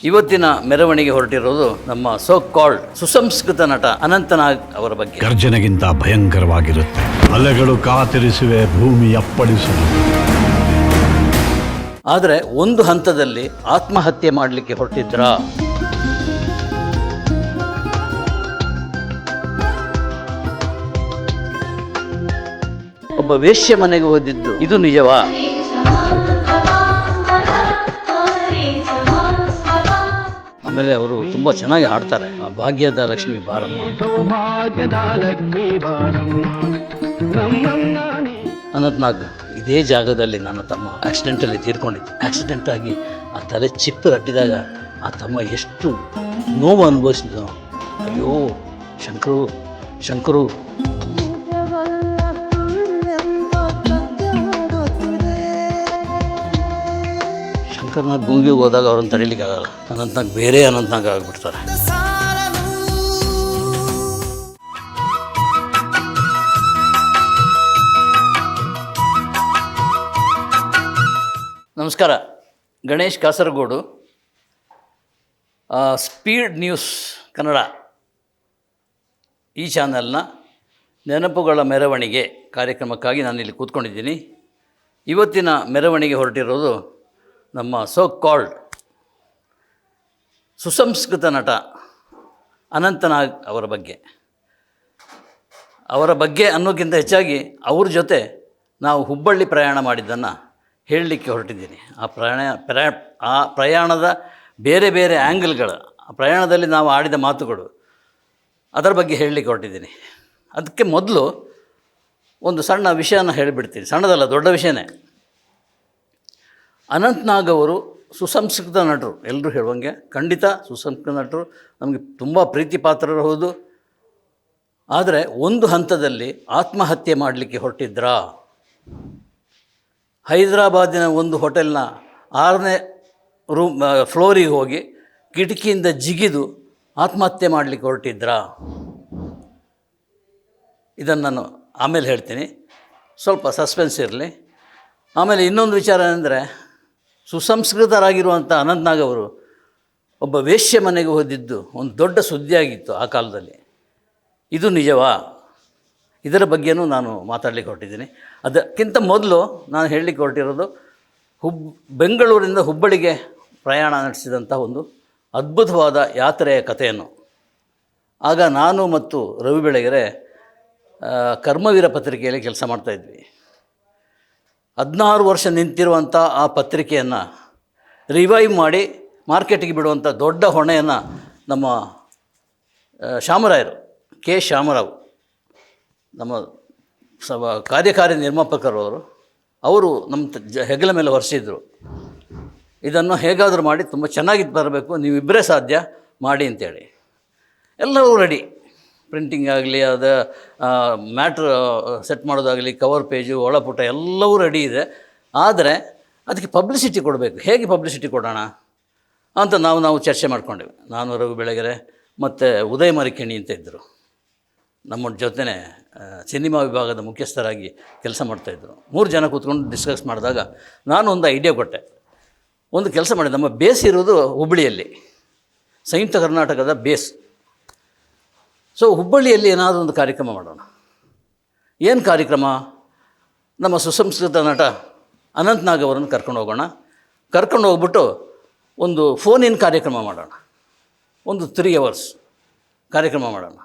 ಇವತ್ತಿನ ಮೆರವಣಿಗೆ ಹೊರಟಿರೋದು ನಮ್ಮ ಸೋ ಕಾಲ್ಡ್ ಸುಸಂಸ್ಕೃತ ನಟ ಅನಂತನಾಗ್ ಅವರ ಬಗ್ಗೆ. ಗರ್ಜನೆಗಿಂತ ಭಯಂಕರವಾಗಿರುತ್ತೆ. ಅಲೆಗಳು ಕಾತಿರಿಸುವೆ, ಭೂಮಿ ಅಪ್ಪಳಿಸುವೆ. ಆದರೆ ಒಂದು ಹಂತದಲ್ಲಿ ಆತ್ಮಹತ್ಯೆ ಮಾಡಲಿಕ್ಕೆ ಹೊರಟಿದ್ರ. ಒಬ್ಬ ವೇಶ್ಯ ಮನೆಗೆ ಹೋದಿದ್ದು ಇದು ನಿಜವಾ? ಆಮೇಲೆ ಅವರು ತುಂಬ ಚೆನ್ನಾಗಿ ಹಾಡ್ತಾರೆ. ಭಾಗ್ಯದ ಲಕ್ಷ್ಮಿ ಬಾರಮ್ಮ. ಅನಂತನಾಗ್ ಇದೇ ಜಾಗದಲ್ಲಿ ನನ್ನ ತಮ್ಮ ಆಕ್ಸಿಡೆಂಟಲ್ಲಿ ತೀರ್ಕೊಂಡಿದ್ದು. ಆಕ್ಸಿಡೆಂಟ್ ಆಗಿ ಆ ತಲೆ ಚಿಪ್ಪು ರಟ್ಟಿದಾಗ ಆ ತಮ್ಮ ಎಷ್ಟು ನೋವು ಅನುಭವಿಸಿದ. ಅಯ್ಯೋ ಶಂಕರು ಶಂಕರು. ಶಂಕರ್ನಾಗ್ ಗುಂಗಿಗೆ ಹೋದಾಗ ಅವ್ರನ್ನ ತಡೀಲಿಕ್ಕೆ ಆಗಲ್ಲ. ಅನಂತನಾಗ್ ಬೇರೆ ಅನಂತನಾಗ್ ಆಗಿಬಿಡ್ತಾರೆ. ನಮಸ್ಕಾರ. ಗಣೇಶ್ ಕಾಸರಗೋಡು, ಸ್ಪೀಡ್ ನ್ಯೂಸ್ ಕನ್ನಡ ಈ ಚಾನಲ್ನ ನೆನಪುಗಳ ಮೆರವಣಿಗೆ ಕಾರ್ಯಕ್ರಮಕ್ಕಾಗಿ ನಾನಿಲ್ಲಿ ಕೂತ್ಕೊಂಡಿದ್ದೀನಿ. ಇವತ್ತಿನ ಮೆರವಣಿಗೆ ಹೊರಟಿರೋದು ನಮ್ಮ ಸೋ ಕಾಲ್ಡ್ ಸುಸಂಸ್ಕೃತ ನಟ ಅನಂತನಾಗ್ ಅವರ ಬಗ್ಗೆ. ಅವರ ಬಗ್ಗೆ ಅನ್ನೋಕ್ಕಿಂತ ಹೆಚ್ಚಾಗಿ ಅವ್ರ ಜೊತೆ ನಾವು ಹುಬ್ಬಳ್ಳಿ ಪ್ರಯಾಣ ಮಾಡಿದ್ದನ್ನು ಹೇಳಲಿಕ್ಕೆ ಹೊರಟಿದ್ದೀನಿ. ಆ ಪ್ರಯಾಣದ ಬೇರೆ ಬೇರೆ ಆ್ಯಂಗಲ್ಗಳು, ಆ ಪ್ರಯಾಣದಲ್ಲಿ ನಾವು ಆಡಿದ ಮಾತುಗಳು, ಅದರ ಬಗ್ಗೆ ಹೇಳಲಿಕ್ಕೆ ಹೊರಟಿದ್ದೀನಿ. ಅದಕ್ಕೆ ಮೊದಲು ಒಂದು ಸಣ್ಣ ವಿಷಯನ ಹೇಳಿಬಿಡ್ತೀನಿ. ಸಣ್ಣದಲ್ಲ, ದೊಡ್ಡ ವಿಷಯನೇ. ಅನಂತನಾಗ್ ಅವರು ಸುಸಂಸ್ಕೃತ ನಟರು, ಎಲ್ಲರೂ ಹೇಳುವಂಗೆ ಖಂಡಿತ ಸುಸಂಸ್ಕೃತ ನಟರು, ನಮಗೆ ತುಂಬ ಪ್ರೀತಿ ಪಾತ್ರರು ಹೌದು. ಆದರೆ ಒಂದು ಹಂತದಲ್ಲಿ ಆತ್ಮಹತ್ಯೆ ಮಾಡಲಿಕ್ಕೆ ಹೊರಟಿದ್ರ. ಹೈದರಾಬಾದಿನ ಒಂದು ಹೋಟೆಲ್ನ 6ನೇ ಫ್ಲೋರಿಗೆ ಹೋಗಿ ಕಿಟಕಿಯಿಂದ ಜಿಗಿದು ಆತ್ಮಹತ್ಯೆ ಮಾಡಲಿಕ್ಕೆ ಹೊರಟಿದ್ರ. ಇದನ್ನು ನಾನು ಆಮೇಲೆ ಹೇಳ್ತೀನಿ, ಸ್ವಲ್ಪ ಸಸ್ಪೆನ್ಸ್ ಇರಲಿ. ಆಮೇಲೆ ಇನ್ನೊಂದು ವಿಚಾರ ಅಂದರೆ, ಸುಸಂಸ್ಕೃತರಾಗಿರುವಂಥ ಅನಂತನಾಗ್ ಅವರು ಒಬ್ಬ ವೇಶ್ಯ ಮನೆಗೆ ಹೋದಿದ್ದು ಒಂದು ದೊಡ್ಡ ಸುದ್ದಿಯಾಗಿತ್ತು ಆ ಕಾಲದಲ್ಲಿ. ಇದು ನಿಜವಾ? ಇದರ ಬಗ್ಗೆನೂ ನಾನು ಮಾತಾಡಲಿಕ್ಕೆ ಹೊರಟಿದ್ದೀನಿ. ಅದಕ್ಕಿಂತ ಮೊದಲು ನಾನು ಹೇಳಲಿಕ್ಕೆ ಹೊರಟಿರೋದು ಬೆಂಗಳೂರಿಂದ ಹುಬ್ಬಳ್ಳಿಗೆ ಪ್ರಯಾಣ ನಡೆಸಿದಂಥ ಒಂದು ಅದ್ಭುತವಾದ ಯಾತ್ರೆಯ ಕಥೆಯನ್ನು. ಆಗ ನಾನು ಮತ್ತು ರವಿ ಬೆಳಗೆರೆ ಕರ್ಮವೀರ ಪತ್ರಿಕೆಯಲ್ಲಿ ಕೆಲಸ ಮಾಡ್ತಾಯಿದ್ವಿ. 16 ವರ್ಷ ನಿಂತಿರುವಂಥ ಆ ಪತ್ರಿಕೆಯನ್ನು ರಿವೈವ್ ಮಾಡಿ ಮಾರ್ಕೆಟಿಗೆ ಬಿಡುವಂಥ ದೊಡ್ಡ ಹೊಣೆಯನ್ನು ನಮ್ಮ ಶಾಮರಾಯರು, ಕೆ ಶಾಮರಾವ್, ನಮ್ಮ ಕಾರ್ಯಕಾರಿ ನಿರ್ಮಾಪಕರು ಅವರು ನಮ್ಮ ಹೆಗಲ ಮೇಲೆ ಹೊರಿಸಿದ್ರು. ಇದನ್ನು ಹೇಗಾದರೂ ಮಾಡಿ ತುಂಬ ಚೆನ್ನಾಗಿ ಬರಬೇಕು, ನೀವಿಬ್ಬರೇ ಸಾಧ್ಯ ಮಾಡಿ ಅಂತೇಳಿ. ಎಲ್ಲವೂ ರೆಡಿ. ಪ್ರಿಂಟಿಂಗ್ ಆಗಲಿ, ಅದು ಮ್ಯಾಟ್ರ್ ಸೆಟ್ ಮಾಡೋದಾಗಲಿ, ಕವರ್ ಪೇಜು, ಒಳಪುಟ ಎಲ್ಲವೂ ರೆಡಿ ಇದೆ. ಆದರೆ ಅದಕ್ಕೆ ಪಬ್ಲಿಸಿಟಿ ಕೊಡಬೇಕು. ಹೇಗೆ ಪಬ್ಲಿಸಿಟಿ ಕೊಡೋಣ ಅಂತ ನಾವು ಚರ್ಚೆ ಮಾಡ್ಕೊಂಡೆವು. ನಾನು, ರವಿ ಬೆಳಗೆರೆ ಮತ್ತು ಉದಯ ಮರಿಕೆಣಿ ಅಂತ ಇದ್ದರು. ನಮ್ಮ ಜೊತೆನೇ ಸಿನಿಮಾ ವಿಭಾಗದ ಮುಖ್ಯಸ್ಥರಾಗಿ ಕೆಲಸ ಮಾಡ್ತಾಯಿದ್ರು. 3 ಜನ ಕೂತ್ಕೊಂಡು ಡಿಸ್ಕಸ್ ಮಾಡಿದಾಗ ನಾನು ಒಂದು ಐಡಿಯಾ ಕೊಟ್ಟೆ. ಒಂದು ಕೆಲಸ ಮಾಡಿ, ನಮ್ಮ ಬೇಸ್ ಇರೋದು ಹುಬ್ಬಳ್ಳಿಯಲ್ಲಿ, ಸಂಯುಕ್ತ ಕರ್ನಾಟಕದ ಬೇಸ್. ಸೊ ಹುಬ್ಬಳ್ಳಿಯಲ್ಲಿ ಏನಾದರೂ ಒಂದು ಕಾರ್ಯಕ್ರಮ ಮಾಡೋಣ. ಏನು ಕಾರ್ಯಕ್ರಮ? ನಮ್ಮ ಸುಸಂಸ್ಕೃತ ನಟ ಅನಂತನಾಗ್ ಅವರನ್ನು ಕರ್ಕೊಂಡು ಹೋಗೋಣ. ಕರ್ಕೊಂಡು ಹೋಗ್ಬಿಟ್ಟು ಒಂದು ಫೋನ್ ಕಾರ್ಯಕ್ರಮ ಮಾಡೋಣ. ಒಂದು 3 hours ಕಾರ್ಯಕ್ರಮ ಮಾಡೋಣ.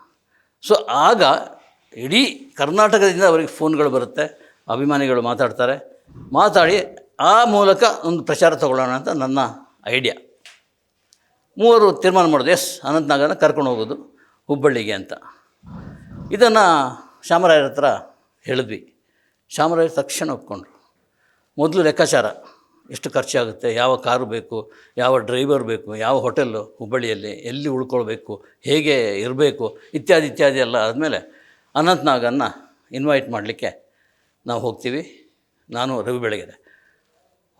ಸೊ ಆಗ ಇಡೀ ಕರ್ನಾಟಕದಿಂದ ಅವರಿಗೆ ಫೋನ್ಗಳು ಬರುತ್ತೆ, ಅಭಿಮಾನಿಗಳು ಮಾತಾಡಿ ಆ ಮೂಲಕ ಒಂದು ಪ್ರಚಾರ ತಗೊಳ್ಳೋಣ ಅಂತ ನನ್ನ ಐಡಿಯಾ. 3 ತೀರ್ಮಾನ ಮಾಡೋದು, ಎಸ್ ಅನಂತನಾಗನ್ನು ಕರ್ಕೊಂಡು ಹೋಗೋದು ಹುಬ್ಬಳ್ಳಿಗೆ ಅಂತ. ಇದನ್ನು ಶಾಮರಾಯರ ಹತ್ರ ಹೇಳಿದ್ವಿ. ಶಾಮರಾಯರು ತಕ್ಷಣ ಒಪ್ಕೊಂಡ್ರು. ಮೊದಲು ಲೆಕ್ಕಾಚಾರ, ಎಷ್ಟು ಖರ್ಚಾಗುತ್ತೆ, ಯಾವ ಕಾರು ಬೇಕು, ಯಾವ ಡ್ರೈವರ್ ಬೇಕು, ಯಾವ ಹೋಟೆಲ್ಲು ಹುಬ್ಬಳ್ಳಿಯಲ್ಲಿ, ಎಲ್ಲಿ ಉಳ್ಕೊಳ್ಬೇಕು, ಹೇಗೆ ಇರಬೇಕು, ಇತ್ಯಾದಿ ಎಲ್ಲ ಆದಮೇಲೆ ಅನಂತನಾಗನ್ನು ಇನ್ವೈಟ್ ಮಾಡಲಿಕ್ಕೆ ನಾವು ಹೋಗ್ತೀವಿ. ನಾನು, ರವಿ ಬೆಳಗೆರೆ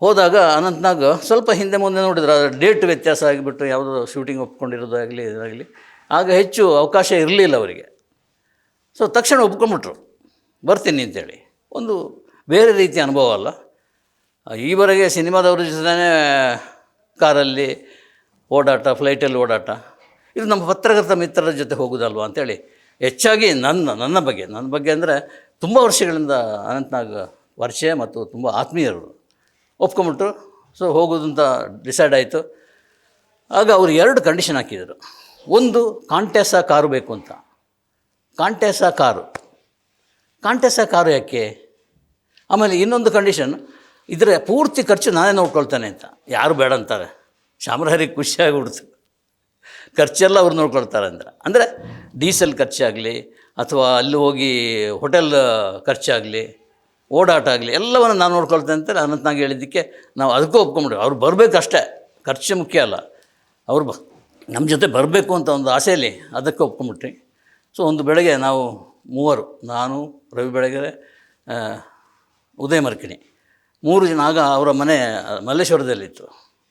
ಹೋದಾಗ ಅನಂತನಾಗ್ ಸ್ವಲ್ಪ ಹಿಂದೆ ಮುಂದೆ ನೋಡಿದ್ರೆ ಡೇಟ್ ವ್ಯತ್ಯಾಸ ಆಗಿಬಿಟ್ಟು ಯಾವುದೋ ಶೂಟಿಂಗ್ ಒಪ್ಕೊಂಡಿರೋದಾಗಲಿ ಇದಾಗಲಿ ಆಗ ಹೆಚ್ಚು ಅವಕಾಶ ಇರಲಿಲ್ಲ ಅವರಿಗೆ. ಸೊ ತಕ್ಷಣ ಒಪ್ಕೊಂಬಿಟ್ರು, ಬರ್ತೀನಿ ಅಂತೇಳಿ. ಒಂದು ಬೇರೆ ರೀತಿಯ ಅನುಭವ ಅಲ್ಲ. ಈವರೆಗೆ ಸಿನಿಮಾದವ್ರ ಜೊತೆ ಕಾರಲ್ಲಿ ಓಡಾಟ, ಫ್ಲೈಟಲ್ಲಿ ಓಡಾಟ, ಇದು ನಮ್ಮ ಪತ್ರಕರ್ತ ಮಿತ್ರರ ಜೊತೆ ಹೋಗೋದಲ್ವಾ ಅಂತೇಳಿ ಹೆಚ್ಚಾಗಿ ನನ್ನ ಬಗ್ಗೆ ಅಂದರೆ ತುಂಬ ವರ್ಷಗಳಿಂದ ಅನಂತ್ನಾಗ್ ಪರಿಚಯ ಮತ್ತು ತುಂಬ ಆತ್ಮೀಯರು ಒಪ್ಕೊಂಬಿಟ್ರು. ಸೊ ಹೋಗೋದು ಅಂತ ಡಿಸೈಡ್ ಆಯಿತು. ಆಗ ಅವರು 2 ಕಂಡೀಷನ್ ಹಾಕಿದರು. ಒಂದು, ಕಾಂಟೆಸಾ ಕಾರು ಬೇಕು ಅಂತ. ಕಾಂಟೆಸಾ ಕಾರು ಯಾಕೆ? ಆಮೇಲೆ ಇನ್ನೊಂದು ಕಂಡೀಷನ್, ಇದರ ಪೂರ್ತಿ ಖರ್ಚು ನಾನೇ ನೋಡ್ಕೊಳ್ತೇನೆ ಅಂತ. ಯಾರು ಬೇಡ ಅಂತಾರೆ. ಶಾಮರಾಯರಿಗೆ ಖುಷಿಯಾಗಿಬಿಡ್ತು, ಖರ್ಚೆಲ್ಲ ಅವ್ರು ನೋಡ್ಕೊಳ್ತಾರೆ ಅಂದರೆ ಡೀಸೆಲ್ ಖರ್ಚಾಗಲಿ ಅಥವಾ ಅಲ್ಲಿ ಹೋಗಿ ಹೋಟೆಲ್ ಖರ್ಚಾಗಲಿ, ಓಡಾಟ ಆಗಲಿ, ಎಲ್ಲವನ್ನು ನಾನು ನೋಡ್ಕೊಳ್ತೇನೆ ಅಂತ ಅನಂತ್ನಾಗ್ ಹೇಳಿದ್ದಕ್ಕೆ ನಾವು ಅದಕ್ಕೂ ಒಪ್ಕೊಂಬಿಡ್ವಿ. ಅವ್ರು ಬರಬೇಕಷ್ಟೇ, ಖರ್ಚು ಮುಖ್ಯ ಅಲ್ಲ, ಅವ್ರು ನಮ್ಮ ಜೊತೆ ಬರಬೇಕು ಅಂತ ಒಂದು ಆಸೆಯಲ್ಲಿ ಅದಕ್ಕೆ ಒಪ್ಕೊಂಬಿಟ್ರಿ. ಸೊ ಒಂದು ಬೆಳಗ್ಗೆ ನಾವು 3, ನಾನು, ರವಿ ಬೆಳಗೆರೆ, ಉದಯ ಮರ್ಕಿಣಿ, 3 ಜನ. ಆಗ ಅವರ ಮನೆ ಮಲ್ಲೇಶ್ವರದಲ್ಲಿತ್ತು.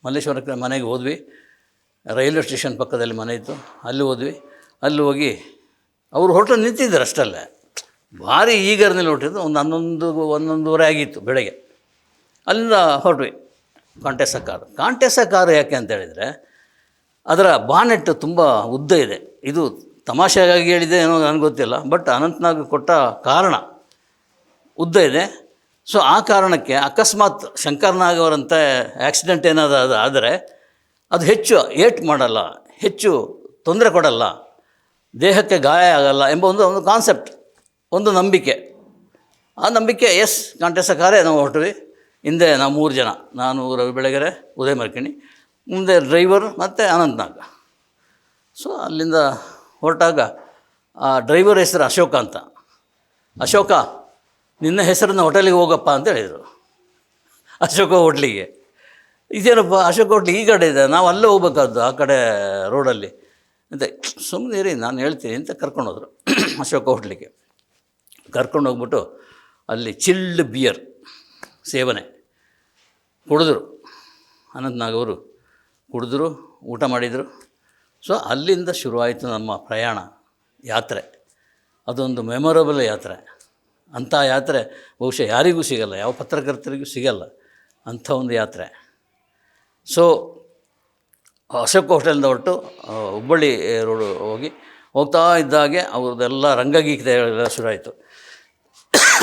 ಮಲ್ಲೇಶ್ವರಕ್ಕೆ ಮನೆಗೆ ಹೋದ್ವಿ. ರೈಲ್ವೆ ಸ್ಟೇಷನ್ ಪಕ್ಕದಲ್ಲಿ ಮನೆ ಇತ್ತು, ಅಲ್ಲಿ ಹೋದ್ವಿ. ಅಲ್ಲಿ ಹೋಗಿ ಅವರು ಹೋಟ್ಲ್ ನಿಂತಿದ್ದಾರೆ ಅಷ್ಟಲ್ಲೇ, ಭಾರಿ ಈಗರ್ನಲ್ಲಿ ಹೊರಟಿದ್ದು. ಒಂದು 11:30 ಆಗಿತ್ತು ಬೆಳಗ್ಗೆ. ಅಲ್ಲಿಂದ ಹೊರಟ್ವಿ. ಕಾಂಟೆಸಾ ಕಾರು ಯಾಕೆ ಅಂತ ಹೇಳಿದರೆ, ಅದರ ಬಾನೆಟ್ ತುಂಬ ಉದ್ದ ಇದೆ. ಇದು ತಮಾಷೆಗಾಗಿ ಹೇಳಿದೆ ಏನೋ ನನಗೆ ಗೊತ್ತಿಲ್ಲ, ಬಟ್ ಅನಂತ್ನಾಗ್ ಕೊಟ್ಟ ಕಾರಣ ಉದ್ದ ಇದೆ. ಸೊ ಆ ಕಾರಣಕ್ಕೆ ಅಕಸ್ಮಾತ್ ಶಂಕರ್ನಾಗ್ ಅವರಂತೆ ಆ್ಯಕ್ಸಿಡೆಂಟ್ ಏನಾದರೂ ಆದರೆ ಅದು ಹೆಚ್ಚು ಏಟ್ ಮಾಡಲ್ಲ, ಹೆಚ್ಚು ತೊಂದರೆ ಕೊಡಲ್ಲ, ದೇಹಕ್ಕೆ ಗಾಯ ಆಗಲ್ಲ ಎಂಬ ಒಂದು ಕಾನ್ಸೆಪ್ಟ್, ಒಂದು ನಂಬಿಕೆ. ಆ ನಂಬಿಕೆ ಕಾಂಟೆಸಾ ಕಾರೇ ನಾವು ಹೊರಟ್ವಿ. ಹಿಂದೆ ನಾವು 3 ಜನ, ನಾನು, ರವಿ ಬೆಳಗೆರೆ, ಉದಯ ಮರ್ಕಿಣಿ, ಮುಂದೆ ಡ್ರೈವರ್ ಮತ್ತು ಅನಂತ್ನಾಗ್. ಸೊ ಅಲ್ಲಿಂದ ಹೊರಟಾಗ ಆ ಡ್ರೈವರ್ ಹೆಸರು ಅಶೋಕ ಅಂತ. ಅಶೋಕ, ನಿನ್ನ ಹೆಸರನ್ನ ಹೋಟೆಲಿಗೆ ಹೋಗಪ್ಪ ಅಂತ ಹೇಳಿದರು. ಅಶೋಕ ಹೋಟ್ಲಿಗೆ. ಇದೇನಪ್ಪ ಅಶೋಕ ಹೋಟ್ಲಿಗೆ ಈ ಕಡೆ ಇದೆ, ನಾವು ಅಲ್ಲೇ ಹೋಗ್ಬೇಕಾದ್ದು, ಆ ಕಡೆ ರೋಡಲ್ಲಿ ಅಂತ. ಸುಮ್ಮನೆ ಇರಿ, ನಾನು ಹೇಳ್ತೀನಿ ಅಂತ ಕರ್ಕೊಂಡೋದ್ರು ಅಶೋಕ ಹೋಟ್ಲಿಗೆ. ಕರ್ಕೊಂಡೋಗ್ಬಿಟ್ಟು ಅಲ್ಲಿ ಚಿಲ್ಡ್ ಬಿಯರ್ ಸೇವನೆ ಕುಡಿದ್ರು. ಅನಂತ್ನಾಗ್ ಅವರು ಕುಡಿದ್ರು, ಊಟ ಮಾಡಿದರು. ಸೊ ಅಲ್ಲಿಂದ ಶುರುವಾಯಿತು ನಮ್ಮ ಪ್ರಯಾಣ, ಯಾತ್ರೆ. ಅದೊಂದು ಮೆಮೊರಬಲ್ ಯಾತ್ರೆ. ಅಂಥ ಯಾತ್ರೆ ಬಹುಶಃ ಯಾರಿಗೂ ಸಿಗಲ್ಲ, ಯಾವ ಪತ್ರಕರ್ತರಿಗೂ ಸಿಗಲ್ಲ ಅಂಥ ಒಂದು ಯಾತ್ರೆ. ಸೊ ಅಶೋಕ ಹೋಟೆಲಿಂದ ಹೊರಟು ಹುಬ್ಬಳ್ಳಿ ರೋಡು ಹೋಗ್ತಾ ಇದ್ದಾಗೆ ಅವ್ರದ್ದೆಲ್ಲ ರಂಗಗೀತೆ ಶುರುವಾಯಿತು.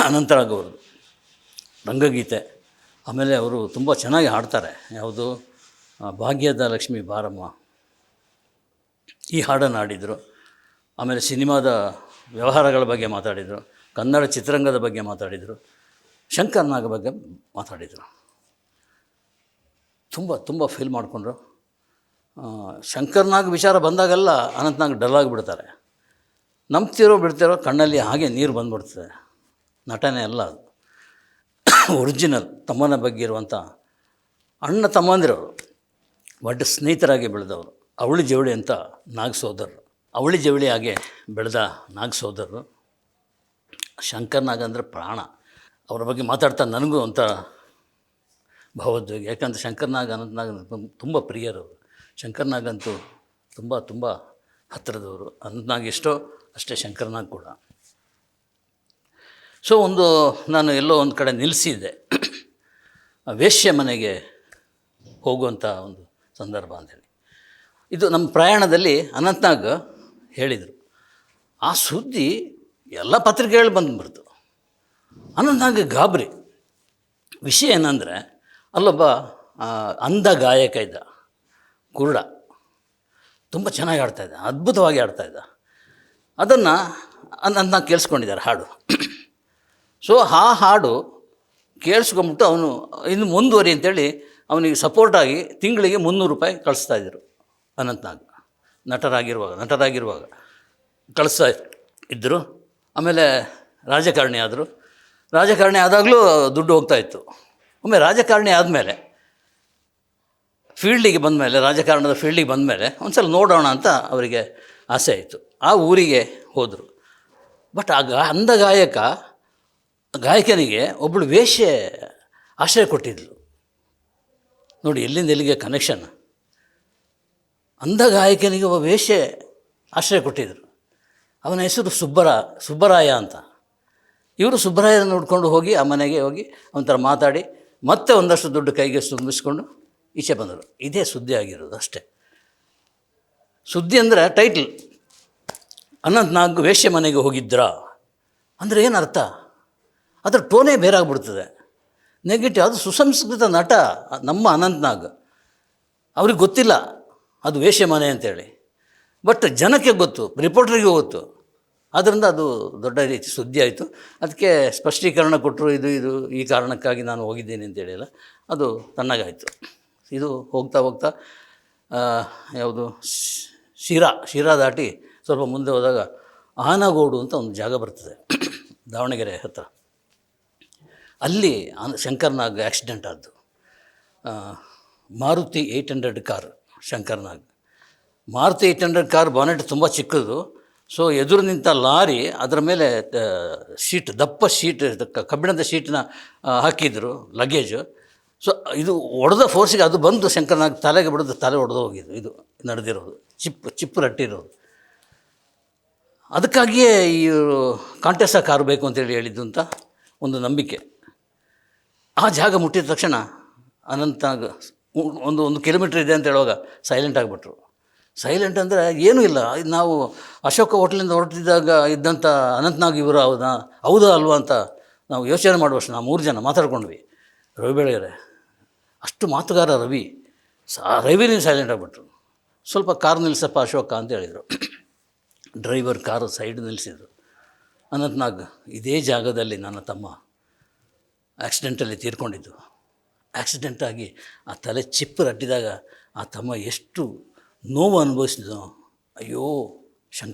ಅನಂತ್ನಾಗ್ ಅವ್ರದ್ದು ರಂಗಗೀತೆ. ಆಮೇಲೆ ಅವರು ತುಂಬ ಚೆನ್ನಾಗಿ ಹಾಡ್ತಾರೆ. ಯಾವುದು, ಭಾಗ್ಯದ ಲಕ್ಷ್ಮಿ ಬಾರಮ್ಮ, ಈ ಹಾಡನ್ನು ಹಾಡಿದರು. ಆಮೇಲೆ ಸಿನಿಮಾದ ವ್ಯವಹಾರಗಳ ಬಗ್ಗೆ ಮಾತಾಡಿದರು, ಕನ್ನಡ ಚಿತ್ರರಂಗದ ಬಗ್ಗೆ ಮಾತಾಡಿದರು, ಶಂಕರ್ನಾಗ್ ಬಗ್ಗೆ ಮಾತಾಡಿದರು. ತುಂಬ ಫೀಲ್ ಮಾಡಿಕೊಂಡ್ರು. ಶಂಕರ್ನಾಗ್ ವಿಚಾರ ಬಂದಾಗೆಲ್ಲ ಅನಂತ್ನಾಗ್ ಡಲ್ ಆಗಿಬಿಡ್ತಾರೆ. ನಂಬ್ತಿರೋ ಬಿಡ್ತಿರೋ ಕಣ್ಣಲ್ಲಿ ಹಾಗೆ ನೀರು ಬಂದುಬಿಡ್ತದೆ. ನಟನೆ ಅಲ್ಲ ಅದು, ಒರಿಜಿನಲ್ ತಮ್ಮನ ಬಗ್ಗೆ ಇರುವಂಥ ಅಣ್ಣ ತಮ್ಮಂದಿರವರು, ಒಡ್ಡ ಸ್ನೇಹಿತರಾಗಿ ಬೆಳೆದವರು. ಅವಳಿ ಜವಳಿ ಅಂತ ನಾಗ್ ಸೋದರರು, ಅವಳಿ ಜವಳಿ ಹಾಗೆ ಬೆಳೆದ ನಾಗ್ ಸೋದರರು. ಶಂಕರ್ನಾಗ್ ಅಂದರೆ ಪ್ರಾಣ. ಅವರ ಬಗ್ಗೆ ಮಾತಾಡ್ತಾ ನನಗೂ ಅಂತ ಭಾವೋದ್ವೇಗ. ಯಾಕಂದರೆ ಶಂಕರ್ನಾಗ್ ಅನಂತ್ನಾಗ್ ತುಂಬ ಪ್ರಿಯರವರು. ಶಂಕರ್ನಾಗ್ ಅಂತೂ ತುಂಬ ಹತ್ತಿರದವರು. ಅನಂತ್ನಾಗ್ ಎಷ್ಟೋ ಅಷ್ಟೇ ಶಂಕರ್ನಾಗ್ ಕೂಡ. ಸೊ ನಾನು ಎಲ್ಲೋ ಒಂದು ಕಡೆ ನಿಲ್ಲಿಸಿದ್ದೆ, ವೇಶ್ಯ ಮನೆಗೆ ಹೋಗುವಂಥ ಒಂದು ಸಂದರ್ಭ ಅಂಥೇಳಿ. ಇದು ನಮ್ಮ ಪ್ರಯಾಣದಲ್ಲಿ ಅನಂತ್ನಾಗ್ ಹೇಳಿದರು. ಆ ಸುದ್ದಿ ಎಲ್ಲ ಪತ್ರಿಕೆಗಳು ಬಂದುಬಿಡ್ತು. ಅನಂತ್ನಾಗ್ ಗಾಬರಿ. ವಿಷಯ ಏನಂದರೆ, ಅಲ್ಲೊಬ್ಬ ಅಂಧ ಗಾಯಕ ಇದ್ದ, ಕುರುಡ, ತುಂಬ ಚೆನ್ನಾಗಿ ಆಡ್ತಾಯಿದ್ದ, ಅದ್ಭುತವಾಗಿ ಆಡ್ತಾಯಿದ್ದ. ಅದನ್ನು ಅನಂತ್ನಾಗ್ ಕೇಳಿಸ್ಕೊಂಡಿದ್ದಾರೆ ಹಾಡು. ಸೊ ಆ ಹಾಡು ಕೇಳಿಸ್ಕೊಂಬಿಟ್ಟು ಅವನು ಇನ್ನು ಮುಂದುವರಿ ಅಂತೇಳಿ ಅವನಿಗೆ ಸಪೋರ್ಟಾಗಿ ತಿಂಗಳಿಗೆ 300 ರೂಪಾಯಿ ಕಳಿಸ್ತಾಯಿದ್ರು. ಅನಂತ್ನಾಗ್ ನಟರಾಗಿರುವಾಗ ಕಳಿಸ್ತಾ ಇದ್ದರು. ಆಮೇಲೆ ರಾಜಕಾರಣಿ ಆದರು. ರಾಜಕಾರಣಿ ಆದಾಗಲೂ ದುಡ್ಡು ಹೋಗ್ತಾಯಿತ್ತು. ಒಮ್ಮೆ ರಾಜಕಾರಣಿ ಆದಮೇಲೆ ರಾಜಕಾರಣದ ಫೀಲ್ಡಿಗೆ ಬಂದಮೇಲೆ ಒಂದು ಸಲ ನೋಡೋಣ ಅಂತ ಅವರಿಗೆ ಆಸೆ ಆಯಿತು. ಆ ಊರಿಗೆ ಹೋದರು. ಬಟ್ ಅಂಧ ಗಾಯಕನಿಗೆ ಒಬ್ಬಳು ವೇಶ್ಯೆ ಆಶ್ರಯ ಕೊಟ್ಟಿದ್ಲು. ನೋಡಿ ಎಲ್ಲಿಂದ ಎಲ್ಲಿಗೆ ಕನೆಕ್ಷನ್. ಅಂಧ ಗಾಯಕನಿಗೆ ಒಬ್ಬ ವೇಶ್ಯೆ ಆಶ್ರಯ ಕೊಟ್ಟಿದ್ದರು. ಅವನ ಹೆಸರು ಸುಬ್ಬರಾಯ ಅಂತ. ಇವರು ಸುಬ್ಬರಾಯನ ನೋಡ್ಕೊಂಡು ಹೋಗಿ ಆ ಮನೆಗೆ ಹೋಗಿ ಒಂಥರ ಮಾತಾಡಿ ಮತ್ತೆ ಒಂದಷ್ಟು ದುಡ್ಡು ಕೈಗೆ ತುಂಬಿಸ್ಕೊಂಡು ಈಚೆ ಬಂದರು. ಇದೇ ಸುದ್ದಿ ಆಗಿರೋದು ಅಷ್ಟೇ. ಸುದ್ದಿ ಅಂದರೆ ಟೈಟ್ಲ್, ಅನಂತ್ನಾಗ್ ವೇಶ್ಯ ಮನೆಗೆ ಹೋಗಿದ್ರಾ ಅಂದರೆ ಏನು ಅರ್ಥ? ಅದರ ಟೋನೇ ಬೇರೆ ಆಗ್ಬಿಡ್ತದೆ, ನೆಗೆಟಿವ್. ಅದು ಸುಸಂಸ್ಕೃತ ನಟ ನಮ್ಮ ಅನಂತ್ನಾಗ್, ಅವ್ರಿಗೆ ಗೊತ್ತಿಲ್ಲ ಅದು ವೇಶ್ಯ ಮನೆ ಅಂತೇಳಿ, ಬಟ್ ಜನಕ್ಕೆ ಗೊತ್ತು, ರಿಪೋರ್ಟ್ರಿಗೆ ಗೊತ್ತು. ಆದ್ದರಿಂದ ಅದು ದೊಡ್ಡ ರೀತಿ ಸುದ್ದಿ ಆಯಿತು. ಅದಕ್ಕೆ ಸ್ಪಷ್ಟೀಕರಣ ಕೊಟ್ಟರು, ಇದು ಈ ಕಾರಣಕ್ಕಾಗಿ ನಾನು ಹೋಗಿದ್ದೀನಿ ಅಂತೇಳಿಲ್ಲ, ಅದು ತಣ್ಣಗಾಯಿತು. ಇದು ಹೋಗ್ತಾ ಹೋಗ್ತಾ ಯಾವುದು ಶಿರಾ ದಾಟಿ ಸ್ವಲ್ಪ ಮುಂದೆ ಹೋದಾಗ ಆನಗೋಡು ಅಂತ ಒಂದು ಜಾಗ ಬರ್ತದೆ ದಾವಣಗೆರೆ ಹತ್ತಿರ. ಅಲ್ಲಿ ಶಂಕರ್ನಾಗ್ ಆಕ್ಸಿಡೆಂಟ್ ಆದ್ದು. Maruti 800 car Shankar Nag. Maruti 800 car bonnet ತುಂಬ ಚಿಕ್ಕದು. ಸೊ ಎದುರು ನಿಂತ ಲಾರಿ ಅದರ ಮೇಲೆ ಶೀಟ್, ದಪ್ಪ ಶೀಟ್, ಕಬ್ಬಿಣದ ಶೀಟನ್ನ ಹಾಕಿದ್ರು ಲಗೇಜು. ಸೊ ಇದು ಹೊಡೆದ ಫೋರ್ಸಿಗೆ ಅದು ಬಂದು ಶಂಕರ್ನಾಗ್ ತಲೆಗೆ ಬಿಡೋದು, ತಲೆ ಹೊಡೆದು ಹೋಗಿದ್ದು. ಇದು ನಡೆದಿರೋದು ಚಿಪ್ಪು ರಟ್ಟಿರೋದು. ಅದಕ್ಕಾಗಿಯೇ ಈ ಕಾಂಟೆಸ್ಟ ಕಾರು ಬೇಕು ಅಂತೇಳಿ ಹೇಳಿದ್ದು ಅಂತ ಒಂದು ನಂಬಿಕೆ. ಆ ಜಾಗ ಮುಟ್ಟಿದ ತಕ್ಷಣ ಅನಂತ್ನಾಗ್ ಒಂದು ಕಿಲೋಮೀಟ್ರ್ ಇದೆ ಅಂತ ಹೇಳುವಾಗ ಸೈಲೆಂಟ್ ಆಗಿಬಿಟ್ರು. ಸೈಲೆಂಟ್ ಅಂದರೆ ಏನೂ ಇಲ್ಲ. ನಾವು ಅಶೋಕ ಹೋಟ್ಲಿಂದ ಹೊರಟಿದ್ದಾಗ ಇದ್ದಂಥ ಅನಂತ್ನಾಗ್ ಇವರು ಹೌದಾ ಅಲ್ವಾ ಅಂತ ನಾವು ಯೋಚನೆ ಮಾಡುವಷ್ಟು ನಾವು 3 ಜನ ಮಾತಾಡ್ಕೊಂಡ್ವಿ. ರವಿ ಬೆಳಗೆರೆ ಅಷ್ಟು ಮಾತುಗಾರ ರವಿನೇ ಸೈಲೆಂಟ್ ಆಗಿಬಿಟ್ರು. ಸ್ವಲ್ಪ ಕಾರು ನಿಲ್ಲಿಸಪ್ಪ ಅಶೋಕ ಅಂತ ಹೇಳಿದರು. ಡ್ರೈವರ್ ಕಾರು ಸೈಡ್ ನಿಲ್ಲಿಸಿದರು. ಅನಂತ್ನಾಗ್ ಇದೇ ಜಾಗದಲ್ಲಿ ನನ್ನ ತಮ್ಮ ಆಕ್ಸಿಡೆಂಟಲ್ಲಿ ತೀರ್ಕೊಂಡಿದ್ದು. ಆಕ್ಸಿಡೆಂಟಾಗಿ ಆ ತಲೆ ಚಿಪ್ಪು ರಟ್ಟಿದಾಗ ಆ ತಮ್ಮ ಎಷ್ಟು ನೋವು ಅನುಭವಿಸಿದೋ. ಅಯ್ಯೋ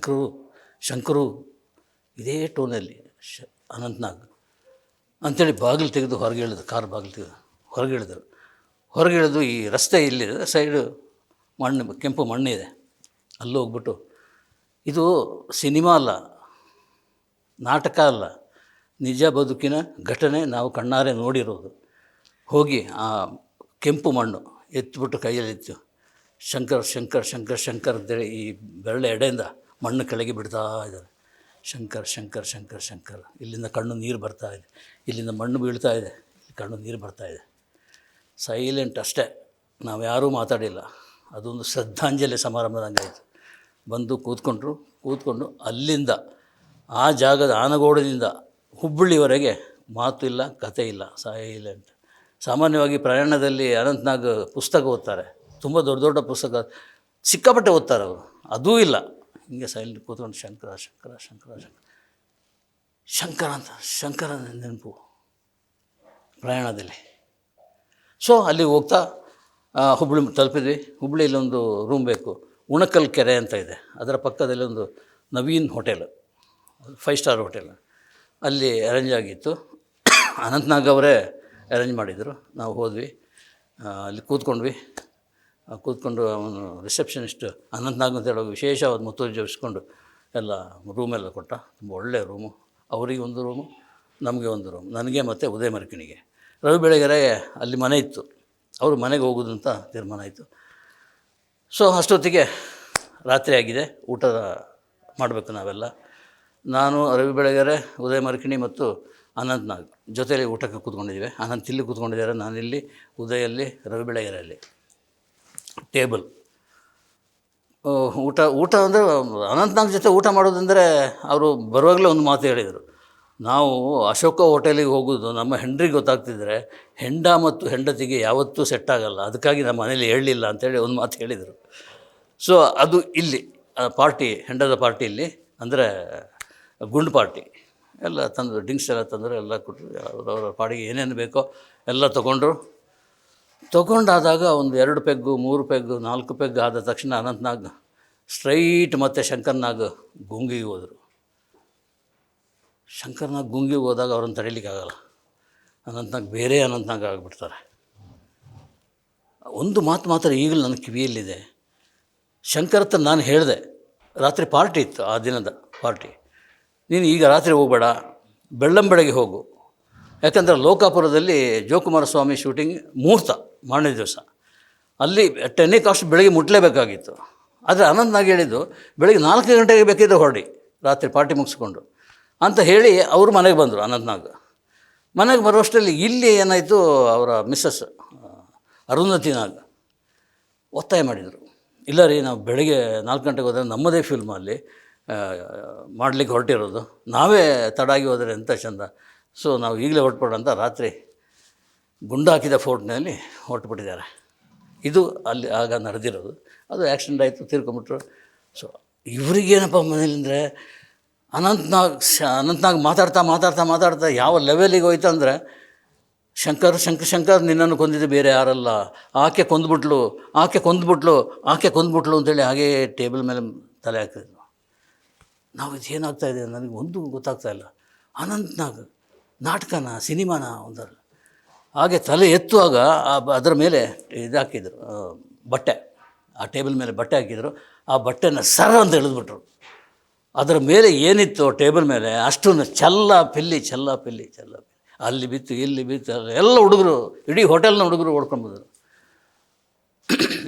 ಶಂಕರು ಇದೇ ಟೋನಲ್ಲಿ ಅನಂತ್ನಾಗ್ ಅಂಥೇಳಿ ಬಾಗಿಲು ತೆಗೆದು ಹೊರಗೆ ಹೇಳಿದ್ರು. ಕಾರ್ ಬಾಗಿಲು ತೆಗೆದು ಹೊರಗೆ ಹೇಳಿದ್ರು. ಈ ರಸ್ತೆ ಇಲ್ಲಿದೆ, ಸೈಡು ಕೆಂಪು ಮಣ್ಣಿದೆ, ಅಲ್ಲಿ ಹೋಗ್ಬಿಟ್ಟು ಇದು ಸಿನಿಮಾ ಅಲ್ಲ, ನಾಟಕ ಅಲ್ಲ, ನಿಜ ಬದುಕಿನ ಘಟನೆ, ನಾವು ಕಣ್ಣಾರೆ ನೋಡಿರೋದು. ಹೋಗಿ ಆ ಕೆಂಪು ಮಣ್ಣು ಎತ್ಬಿಟ್ಟು ಕೈಯಲ್ಲಿತ್ತು. ಶಂಕರ್ ಅಂತೇಳಿ ಈ ಬೆರಳೆ ಎಡೆಯಿಂದ ಮಣ್ಣು ಕೆಳಗೆ ಬಿಡ್ತಾ ಇದ್ದಾರೆ. ಶಂಕರ್ ಇಲ್ಲಿಂದ ಕಣ್ಣು ನೀರು ಬರ್ತಾ ಇದೆ, ಇಲ್ಲಿಂದ ಮಣ್ಣು ಬೀಳ್ತಾ ಇದೆ, ಕಣ್ಣು ನೀರು ಬರ್ತಾ ಇದೆ. ಸೈಲೆಂಟ್ ಅಷ್ಟೇ, ನಾವು ಯಾರೂ ಮಾತಾಡಿಲ್ಲ. ಅದೊಂದು ಶ್ರದ್ಧಾಂಜಲಿ ಸಮಾರಂಭದಂಗೆ ಆಯಿತು. ಬಂದು ಕೂತ್ಕೊಂಡು ಅಲ್ಲಿಂದ ಆ ಜಾಗದ ಆನಗೋಡಿನಿಂದ ಹುಬ್ಬಳ್ಳಿವರೆಗೆ ಮಾತು ಇಲ್ಲ, ಕತೆ ಇಲ್ಲ, ಸೈಲೆಂಟ್. ಸಾಮಾನ್ಯವಾಗಿ ಪ್ರಯಾಣದಲ್ಲಿ ಅನಂತ್ನಾಗ್ ಪುಸ್ತಕ ಓದ್ತಾರೆ, ತುಂಬ ದೊಡ್ಡ ಪುಸ್ತಕ ಸಿಕ್ಕಾಪಟ್ಟೆ ಓದ್ತಾರೆ ಅವರು. ಅದೂ ಇಲ್ಲ, ಹಿಂಗೆ ಸೈಲೆಂಟ್ ಕೂತ್ಕೊಂಡು ಶಂಕರ ನೆನಪು ಪ್ರಯಾಣದಲ್ಲಿ. ಸೊ ಅಲ್ಲಿ ಹೋಗ್ತಾ ಹುಬ್ಬಳ್ಳಿ ತಲುಪಿದ್ವಿ. ಹುಬ್ಬಳ್ಳಿಯಲ್ಲಿ ಒಂದು ರೂಮ್ ಬೇಕು, ಉಣಕಲ್ ಕೆರೆ ಅಂತ ಇದೆ, ಅದರ ಪಕ್ಕದಲ್ಲಿ ಒಂದು ನವೀನ್ ಹೋಟೆಲ್, 5 ಸ್ಟಾರ್ ಹೋಟೆಲ್, ಅಲ್ಲಿ ಅರೇಂಜ್ ಆಗಿತ್ತು. ಅನಂತ್ನಾಗ್ ಅವರೇ ಅರೇಂಜ್ ಮಾಡಿದರು. ನಾವು ಹೋದ್ವಿ, ಅಲ್ಲಿ ಕೂತ್ಕೊಂಡು ಅವನು ರಿಸೆಪ್ಷನಿಸ್ಟ್ ಅನಂತ್ನಾಗ್ ಅಂತ ಹೇಳುವಾಗ ವಿಶೇಷವಾದ ಮುತ್ತುವರ್ಜಿ ಜಪಿಸ್ಕೊಂಡು ಎಲ್ಲ ರೂಮೆಲ್ಲ ಕೊಟ್ಟ. ತುಂಬ ಒಳ್ಳೆಯ ರೂಮು. ಅವರಿಗೆ ಒಂದು ರೂಮು, ನಮಗೆ ಒಂದು ರೂಮ್, ನನಗೆ ಮತ್ತು ಉದಯ ಮರಿಕಿಣಿಗೆ. ರವಿ ಬೆಳಗೆರೆ ಅಲ್ಲಿ ಮನೆ ಇತ್ತು, ಅವರು ಮನೆಗೆ ಹೋಗೋದು ಅಂತ ತೀರ್ಮಾನ ಆಯಿತು. ಸೊ ಅಷ್ಟೊತ್ತಿಗೆ ರಾತ್ರಿ ಆಗಿದೆ, ಊಟ ಮಾಡಬೇಕು ನಾವೆಲ್ಲ. ನಾನು, ರವಿ ಬೆಳಗೆರೆ, ಉದಯ ಮರಿಕಿಣಿ ಮತ್ತು ಅನಂತ್ನಾಗ್ ಜೊತೆಯಲ್ಲಿ ಊಟಕ್ಕೆ ಕೂತ್ಕೊಂಡಿದ್ದೀವಿ. ಅನಂತ್ ಇಲ್ಲಿ ಕೂತ್ಕೊಂಡಿದ್ದಾರೆ, ನಾನಿಲ್ಲಿ, ಉದಯಲ್ಲಿ, ರವಿ ಬೆಳಗೆರೆಯಲ್ಲಿ ಟೇಬಲ್. ಊಟ ಅಂದರೆ ಅನಂತ್ನಾಗ್ ಜೊತೆ ಊಟ ಮಾಡೋದಂದರೆ ಅವರು ಬರುವಾಗಲೇ ಒಂದು ಮಾತು ಹೇಳಿದರು, ನಾವು ಅಶೋಕ ಹೋಟೆಲಿಗೆ ಹೋಗೋದು ನಮ್ಮ ಹೆಂಡ್ರಿಗೆ ಗೊತ್ತಾಗ್ತಿದ್ರೆ ಹೆಂಡ ಮತ್ತು ಹೆಂಡತಿಗೆ ಯಾವತ್ತೂ ಸೆಟ್ ಆಗೋಲ್ಲ, ಅದಕ್ಕಾಗಿ ನಮ್ಮ ಮನೇಲಿ ಹೇಳಲಿಲ್ಲ ಅಂತೇಳಿ ಒಂದು ಮಾತು ಹೇಳಿದರು. ಸೊ ಅದು ಇಲ್ಲಿ ಪಾರ್ಟಿ, ಹೆಂಡದ ಪಾರ್ಟಿಯಲ್ಲಿ ಅಂದರೆ ಗುಂಡು ಪಾರ್ಟಿ ಎಲ್ಲ ತಂದರು, ಡ್ರಿಂಕ್ಸ್ ಎಲ್ಲ ತಂದರು, ಎಲ್ಲ ಕೊಟ್ಟರು. ಅವರವರ ಪಾಡಿಗೆ ಏನೇನು ಬೇಕೋ ಎಲ್ಲ ತೊಗೊಂಡಾದಾಗ ಒಂದು 2 ಪೆಗ್ಗು 3 ಪೆಗ್ಗು 4 ಪೆಗ್ ಆದ ತಕ್ಷಣ ಅನಂತ್ನಾಗ್ ಸ್ಟ್ರೈಟ್ ಮತ್ತು ಶಂಕರ್ನಾಗ್ ಗುಂಗಿಗೆ ಹೋದರು. ಶಂಕರ್ನಾಗ್ ಗುಂಗಿಗೆ ಹೋದಾಗ ಅವ್ರನ್ನ ತಡೀಲಿಕ್ಕಾಗಲ್ಲ. ಅನಂತ್ನಾಗ್ ಬೇರೆ ಅನಂತ್ನಾಗ್ ಆಗಿಬಿಡ್ತಾರೆ. ಒಂದು ಮಾತು ಮಾತ್ರ ಈಗಲೂ ನನ್ನ ಕಿವಿಯಲ್ಲಿದೆ. ಶಂಕರ್ ಹತ್ರ ನಾನು ಹೇಳಿದೆ, ರಾತ್ರಿ ಪಾರ್ಟಿ ಇತ್ತು, ಆ ದಿನದ ಪಾರ್ಟಿ, ನೀನು ಈಗ ರಾತ್ರಿ ಹೋಗಬೇಡ, ಬೆಳ್ಳಂಬೆಳಗ್ಗೆ ಹೋಗು. ಯಾಕಂದರೆ ಲೋಕಾಪುರದಲ್ಲಿ ಜೋಕುಮಾರಸ್ವಾಮಿ ಶೂಟಿಂಗ್ ಮುಹೂರ್ತ ಮಾರನೇ ದಿವಸ, ಅಲ್ಲಿ 10 ಕಾಸ್ಟ್ ಬೆಳಗ್ಗೆ ಮುಟ್ಟಲೇಬೇಕಾಗಿತ್ತು. ಆದರೆ ಅನಂತ್ನಾಗ್ ಹೇಳಿದ್ದು ಬೆಳಗ್ಗೆ 4 ಗಂಟೆಗೆ ಬೇಕಿದ್ದರೆ ಹೊರಡಿ, ರಾತ್ರಿ ಪಾರ್ಟಿ ಮುಗಿಸ್ಕೊಂಡು ಅಂತ ಹೇಳಿ ಅವರು ಮನೆಗೆ ಬಂದರು. ಅನಂತ್ನಾಗ್ ಮನೆಗೆ ಬರುವಷ್ಟರಲ್ಲಿ ಇಲ್ಲಿ ಏನಾಯಿತು, ಅವರ ಮಿಸ್ಸಸ್ ಅರುಂಧತಿ ನಾಗ್ ಒತ್ತಾಯ ಮಾಡಿದರು, ಇಲ್ಲ ರೀ, ನಾವು ಬೆಳಗ್ಗೆ 4 ಗಂಟೆಗೆ ಹೋದರೆ ನಮ್ಮದೇ ಫಿಲ್ಮ್ ಅಲ್ಲಿ ಮಾಡಲಿಕ್ಕೆ ಹೊರಟಿರೋದು, ನಾವೇ ತಡಾಗಿ ಹೋದರೆ ಎಂಥ ಚಂದ, ಸೊ ನಾವು ಈಗಲೇ ಹೊರಟ್ಬಿಡೋಣ ಅಂತ ರಾತ್ರಿ ಗುಂಡು ಹಾಕಿದ ಫೋರ್ಟ್ನಲ್ಲಿ ಹೊರಟುಬಿಟ್ಟಿದ್ದಾರೆ. ಇದು ಅಲ್ಲಿ ಆಗ ನಡೆದಿರೋದು. ಅದು ಆ್ಯಕ್ಸಿಡೆಂಟ್ ಆಯಿತು, ತೀರ್ಕೊಂಬಿಟ್ರು. ಸೊ ಇವರಿಗೇನಪ್ಪ ಮನೇಲಿಂದರೆ ಅನಂತ್ನಾಗ್ ಮಾತಾಡ್ತಾ ಯಾವ ಲೆವೆಲಿಗೆ ಹೋಯ್ತು ಅಂದರೆ, ಶಂಕರ್ ನಿನ್ನನ್ನು ಕೊಂದಿದ್ದು ಬೇರೆ ಯಾರಲ್ಲ, ಆಕೆ ಕೊಂದ್ಬಿಟ್ಲು ಅಂತೇಳಿ ಹಾಗೇ ಟೇಬಲ್ ಮೇಲೆ ತಲೆ ಹಾಕಿದ್ರು. ನಾವು ಇದೇನಾಗ್ತಾಯಿದೆ ನನಗೆ ಒಂದು ಗೊತ್ತಾಗ್ತಾಯಿಲ್ಲ. ಅನಂತ್ನಾಗ್ ನಾಟಕನ ಸಿನಿಮಾನ ಒಂದಲ್ಲ, ಹಾಗೆ ತಲೆ ಎತ್ತುವಾಗ ಅದರ ಮೇಲೆ ಇದು ಹಾಕಿದ್ರು, ಬಟ್ಟೆ, ಆ ಟೇಬಲ್ ಮೇಲೆ ಬಟ್ಟೆ ಹಾಕಿದರು. ಆ ಬಟ್ಟೆನ ಸರ್ ಅಂತ ಎಳೆದ್ಬಿಟ್ರು. ಅದರ ಮೇಲೆ ಏನಿತ್ತು ಟೇಬಲ್ ಮೇಲೆ ಅಷ್ಟನ್ನು ಚೆಲ್ಲ ಪಿಲ್ಲಿ ಅಲ್ಲಿ ಬಿತ್ತು, ಇಲ್ಲಿ ಬಿತ್ತು, ಎಲ್ಲ ಹುಡುಗರು, ಇಡೀ ಹೋಟೆಲ್ನ ಹುಡುಗರು ಓಡ್ಕೊಂಡ್ಬಂದರು.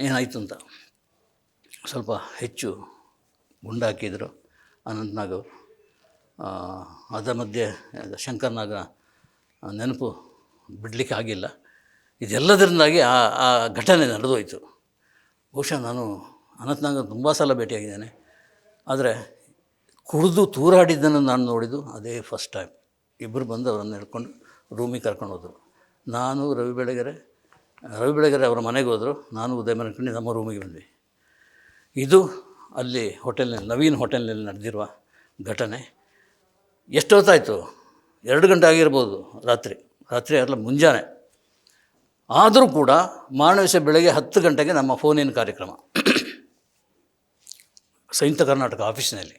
ಏನಾಯಿತು ಅಂತ ಸ್ವಲ್ಪ ಹೆಚ್ಚು ಗುಂಡು ಹಾಕಿದರು ಅನಂತ್ನಾಗ್. ಅದರ ಮಧ್ಯೆ ಶಂಕರ್ನಾಗ ನೆನಪು ಬಿಡಲಿಕ್ಕೆ ಆಗಿಲ್ಲ. ಇದೆಲ್ಲದರಿಂದಾಗಿ ಆ ಘಟನೆ ನಡೆದೋಯ್ತು. ಬಹುಶಃ ನಾನು ಅನಂತ್ನಾಗ್ ತುಂಬ ಸಲ ಭೇಟಿಯಾಗಿದ್ದೇನೆ, ಆದರೆ ಕುಡಿದು ತೂರಾಡಿದ್ದನ್ನು ನಾನು ನೋಡಿದ್ದು ಅದೇ ಫಸ್ಟ್ ಟೈಮ್. ಇಬ್ಬರು ಬಂದು ಅವರನ್ನು ಹಿಡ್ಕೊಂಡು ರೂಮಿಗೆ ಕರ್ಕೊಂಡು ಹೋದರು. ನಾನು ರವಿ ಬೆಳಗೆರೆ ಅವರ ಮನೆಗೆ ಹೋದರು, ನಾನು ಉದಯ ಮನೆಕೊಂಡು ನಮ್ಮ ರೂಮಿಗೆ ಬಂದ್ವಿ. ಇದು ಅಲ್ಲಿ ಹೋಟೆಲ್ನಲ್ಲಿ, ನವೀನ್ ಹೋಟೆಲ್ನಲ್ಲಿ ನಡೆದಿರುವ ಘಟನೆ. ಎಷ್ಟೊತ್ತಾಯಿತು? 2 ಗಂಟೆ ಆಗಿರ್ಬೋದು, ರಾತ್ರಿ ಅಲ್ಲ ಮುಂಜಾನೆ. ಆದರೂ ಕೂಡ ಮಾರನೇ ಬೆಳಗ್ಗೆ 10 ಗಂಟೆಗೆ ನಮ್ಮ ಫೋನಿನ ಕಾರ್ಯಕ್ರಮ ಸಂಯುಕ್ತ ಕರ್ನಾಟಕ ಆಫೀಸಿನಲ್ಲಿ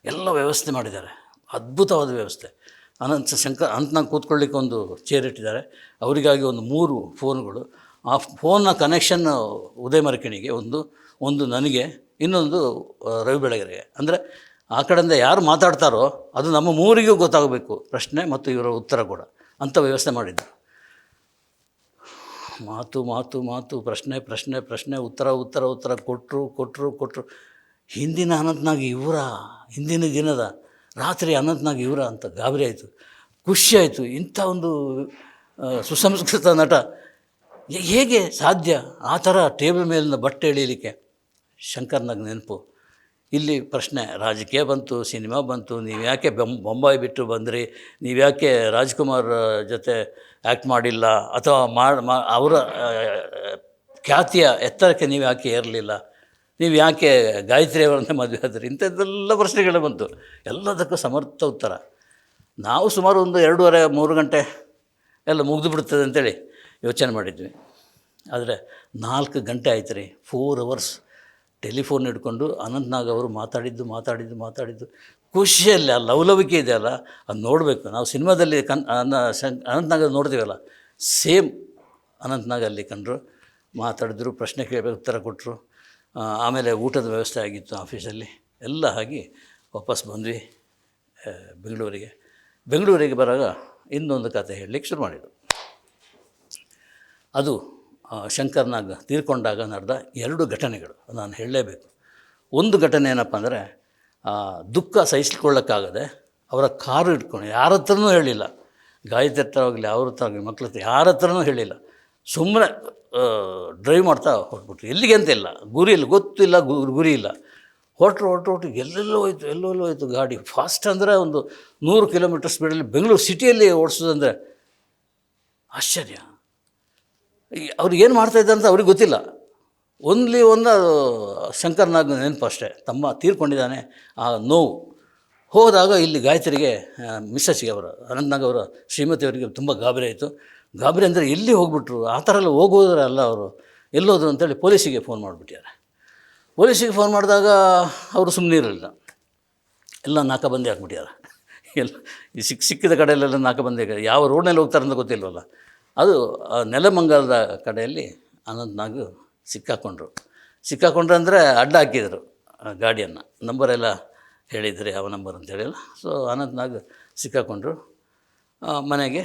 ಎಲ್ಲ ವ್ಯವಸ್ಥೆ ಮಾಡಿದ್ದಾರೆ, ಅದ್ಭುತವಾದ ವ್ಯವಸ್ಥೆ. ಅನಂತ್ನಾಗ್ ಕೂತ್ಕೊಳ್ಳಿಕ್ಕೆ ಒಂದು ಚೇರ್ ಇಟ್ಟಿದ್ದಾರೆ, ಅವರಿಗಾಗಿ ಒಂದು 3 ಫೋನ್ಗಳು. ಆ ಫೋನ್ನ ಕನೆಕ್ಷನ್ ಉದಯ ಮರಕಿಣಿಗೆ ಒಂದು ನನಗೆ, ಇನ್ನೊಂದು ರವಿ ಬೆಳಗೆರೆಗೆ. ಅಂದರೆ ಆ ಕಡೆಯಿಂದ ಯಾರು ಮಾತಾಡ್ತಾರೋ ಅದು ನಮ್ಮ 3 ಗೊತ್ತಾಗಬೇಕು, ಪ್ರಶ್ನೆ ಮತ್ತು ಇವರ ಉತ್ತರ ಕೂಡ, ಅಂಥ ವ್ಯವಸ್ಥೆ ಮಾಡಿದ್ದು. ಮಾತು ಪ್ರಶ್ನೆ ಉತ್ತರ ಕೊಟ್ಟರು. ಹಿಂದಿನ ಅನಂತ್ನಾಗ್ ಹಿಂದಿನ ದಿನದ ರಾತ್ರಿ ಅನಂತ್ನಾಗ್ ಇವರ ಅಂತ ಗಾಬರಿ ಆಯಿತು, ಖುಷಿ ಆಯಿತು. ಇಂಥ ಒಂದು ಸುಸಂಸ್ಕೃತ ನಟ ಹೇಗೆ ಸಾಧ್ಯ ಆ ಥರ ಟೇಬಲ್ ಮೇಲಿನ ಬಟ್ಟೆ ಎಳೀಲಿಕ್ಕೆ? ಶಂಕರ್ನಾಗ್ ನೆನಪು. ಇಲ್ಲಿ ಪ್ರಶ್ನೆ ರಾಜಕೀಯ ಬಂತು, ಸಿನಿಮಾ ಬಂತು, ನೀವು ಯಾಕೆ ಬೊಂಬಾಯಿ ಬಿಟ್ಟು ಬಂದ್ರಿ, ನೀವು ಯಾಕೆ ರಾಜ್ಕುಮಾರ್ ಜೊತೆ ಆ್ಯಕ್ಟ್ ಮಾಡಿಲ್ಲ, ಅಥವಾ ಅವರ ಖ್ಯಾತಿಯ ಎತ್ತರಕ್ಕೆ ನೀವು ಯಾಕೆ ಏರಲಿಲ್ಲ, ನೀವು ಯಾಕೆ ಗಾಯತ್ರಿ ಅವರನ್ನೇ ಮದುವೆ ಆದ್ರಿ, ಇಂಥದ್ದೆಲ್ಲ ಪ್ರಶ್ನೆಗಳೇ ಬಂತು. ಎಲ್ಲದಕ್ಕೂ ಸಮರ್ಥ ಉತ್ತರ. ನಾವು ಸುಮಾರು ಒಂದು 2:30-3 ಗಂಟೆ ಎಲ್ಲ ಮುಗಿದು ಬಿಡ್ತದೆ ಅಂತೇಳಿ ಯೋಚನೆ ಮಾಡಿದ್ವಿ. ಆದರೆ 4 ಗಂಟೆ ಆಯ್ತು ರೀ, 4 ಅವರ್ಸ್ ಟೆಲಿಫೋನ್ ಹಿಡ್ಕೊಂಡು ಅನಂತ್ನಾಗ್ ಅವರು ಮಾತಾಡಿದ್ದು ಖುಷಿಯಲ್ಲಿ. ಆ ಲವಲವಿಕೆ ಇದೆಯಲ್ಲ, ಅದು ನೋಡಬೇಕು. ನಾವು ಸಿನಿಮಾದಲ್ಲಿ ಅನಂತ್ನಾಗ್ ನೋಡ್ತೀವಲ್ಲ, ಸೇಮ್ ಅನಂತ್ನಾಗ್ ಅಲ್ಲಿ ಕಂಡರು, ಮಾತಾಡಿದ್ರು, ಪ್ರಶ್ನೆ ಕೇಳಬೇಕು, ಉತ್ತರ ಕೊಟ್ಟರು. ಆಮೇಲೆ ಊಟದ ವ್ಯವಸ್ಥೆ ಆಗಿತ್ತು ಆಫೀಸಲ್ಲಿ ಎಲ್ಲ. ಆಗಿ ವಾಪಸ್ ಬಂದ್ವಿ ಬೆಂಗಳೂರಿಗೆ ಬರುವಾಗ ಇನ್ನೊಂದು ಕತೆ ಹೇಳಲಿಕ್ಕೆ ಶುರು ಮಾಡಿದರು. ಅದು ಶಂಕರ್ನಾಗ್ ತೀರ್ಕೊಂಡಾಗ ನಡೆದ 2 ಘಟನೆಗಳು ನಾನು ಹೇಳಲೇಬೇಕು. ಒಂದು ಘಟನೆ ಏನಪ್ಪ ಅಂದರೆ, ದುಃಖ ಸಹಿಸ್ಕೊಳ್ಳೋಕ್ಕಾಗದೆ ಅವರ ಕಾರು ಇಟ್ಕೊಂಡು ಯಾರ ಹತ್ರನೂ ಹೇಳಿಲ್ಲ, ಗಾಯತ್ರಿ ಹತ್ರ ಆಗಲಿ ಅವ್ರ ಹತ್ರ ಆಗಲಿ ಮಕ್ಳ ಹತ್ರ ಯಾರ ಹತ್ರನೂ ಹೇಳಿಲ್ಲ, ಸುಮ್ಮನೆ ಡ್ರೈವ್ ಮಾಡ್ತಾ ಹೊರಟ್ಬಿಟ್ರು. ಎಲ್ಲಿಗೆ ಅಂತ ಇಲ್ಲ, ಗುರಿ ಇಲ್ಲ, ಗೊತ್ತಿಲ್ಲ, ಗುರಿ ಇಲ್ಲ. ಹೊರಟು ಎಲ್ಲೆಲ್ಲೋ ಹೋಯ್ತು ಗಾಡಿ. ಫಾಸ್ಟ್ ಅಂದರೆ ಒಂದು 100 ಕಿಲೋಮೀಟರ್ ಸ್ಪೀಡಲ್ಲಿ ಬೆಂಗಳೂರು ಸಿಟಿಯಲ್ಲಿ ಓಡಿಸೋದಂದರೆ ಆಶ್ಚರ್ಯ. ಅವ್ರಿಗೆ ಏನು ಮಾಡ್ತಾಯಿದ್ದಾರೆ ಅಂತ ಅವ್ರಿಗೆ ಗೊತ್ತಿಲ್ಲ. ಒಂದು ಶಂಕರ್ನಾಗ್ ನೆನಪು ಅಷ್ಟೇ, ತಮ್ಮ ತೀರ್ಕೊಂಡಿದ್ದಾನೆ. ಆ ನೋವು ಹೋದಾಗ ಇಲ್ಲಿ ಗಾಯತ್ರಿಗೆ, ಮಿಸ್ಸಸ್ಸಿಗೆ, ಅವರ ಅನಂತ್ನಾಗ್ ಅವರ ಶ್ರೀಮತಿಯವರಿಗೆ ತುಂಬ ಗಾಬರಿ ಆಯಿತು. ಗಾಬರಿ ಅಂದರೆ ಎಲ್ಲಿ ಹೋಗ್ಬಿಟ್ರು, ಆ ಥರ ಎಲ್ಲ ಹೋಗೋದ್ರೆ ಅಲ್ಲ ಅವರು, ಎಲ್ಲೋದ್ರು ಅಂತೇಳಿ ಪೊಲೀಸಿಗೆ ಫೋನ್ ಮಾಡಿಬಿಟ್ಟಿದ್ದಾರೆ. ಪೊಲೀಸಿಗೆ ಫೋನ್ ಮಾಡಿದಾಗ ಅವರು ಸುಮ್ಮನೆ ಇರಲಿಲ್ಲ, ಎಲ್ಲ ನಾಕಾಬಂದಿ ಹಾಕ್ಬಿಟ್ಟಿದ್ದಾರೆ. ಎಲ್ಲ ಸಿಕ್ಕಿದ ಕಡೆಯಲ್ಲೆಲ್ಲ ನಾಕಾಬಂದಿ. ಯಾವ ರೋಡ್ನಲ್ಲಿ ಹೋಗ್ತಾರಂತ ಗೊತ್ತಿಲ್ವಲ್ಲ. ಅದು ನೆಲಮಂಗಲದ ಕಡೆಯಲ್ಲಿ ಅನಂತ್ನಾಗ್ ಸಿಕ್ಕಾಕೊಂಡ್ರು ಅಂದರೆ ಅಡ್ಡ ಹಾಕಿದರು ಗಾಡಿಯನ್ನು, ನಂಬರೆಲ್ಲ ಹೇಳಿದರೆ ಯಾವ ನಂಬರ್ ಅಂತ ಹೇಳಿಲ್ಲ. ಸೊ ಅನಂತ್ನಾಗ್ ಸಿಕ್ಕಾಕೊಂಡ್ರು. ಮನೆಗೆ